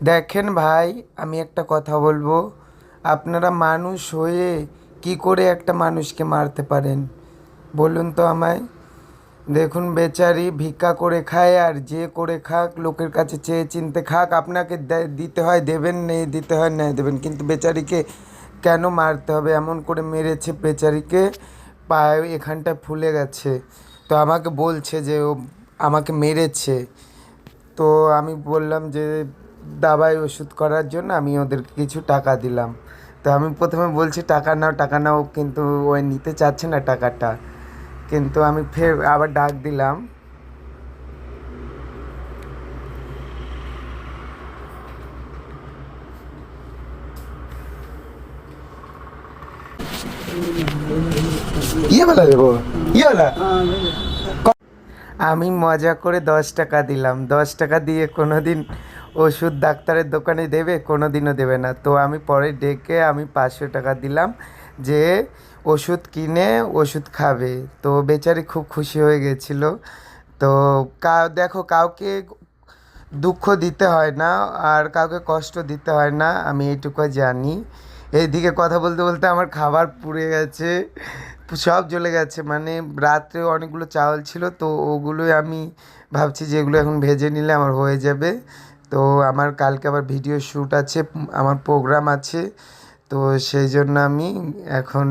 দেখেন ভাই, আমি একটা কথা বলবো। আপনারা মানুষ হয়ে কি করে একটা মানুষকে মারতে পারেন বলুন তো আমায়। দেখুন, বেচারি ভিক্ষা করে খায়, আর যে করে খাক, লোকের কাছে চেয়ে চিনতে খাক, আপনাকে দিতে হয় দেবেন, নেই দিতে হয় নেই দেবেন, কিন্তু বেচারিকে কেন মারতে হবে? এমন করে মেরেছে বেচারিকে, পায়ে এখানটায় ফুলে গেছে। তো আমাকে বলছে যে ও আমাকে মেরেছে। তো আমি বললাম যে দাবায় ওষুধ করার জন্য আমি ওদেরকে কিছু টাকা দিলাম। তো আমি প্রথমে বলছি টাকা নাও টাকা নাও, কিন্তু ওই নিতে চাচ্ছে না টাকাটা। কিন্তু আমি ফের আবার ডাক দিলাম। ইয়ে বেলা দেবো, ইয়ে বেলা। আমি মজা করে 10 টাকা দিলাম। 10 টাকা দিয়ে কোনো দিন ওষুধ ডাক্তারের দোকানে দেবে? কোনো দিনও দেবে না। তো আমি পরে ডেকে আমি 500 টাকা দিলাম যে ওষুধ কিনে ওষুধ খাবে। তো বেচারি খুব খুশি হয়ে গেছিলো। তো দেখো, কাউকে দুঃখ দিতে হয় না, আর কাউকে কষ্ট দিতে হয় না, আমি এইটুকু জানি। এইদিকে কথা বলতে বলতে আমার খাবার পুড়ে গেছে, সব জ্বলে গেছে। মানে রাত্রে অনেকগুলো চাউল ছিল, তো ওগুলোই আমি ভাবছি যে এগুলো এখন ভেজে নিলে আমার হয়ে যাবে। তো আমার কালকে আবার ভিডিও শ্যুট আছে, আমার প্রোগ্রাম আছে। তো সেই জন্য আমি এখন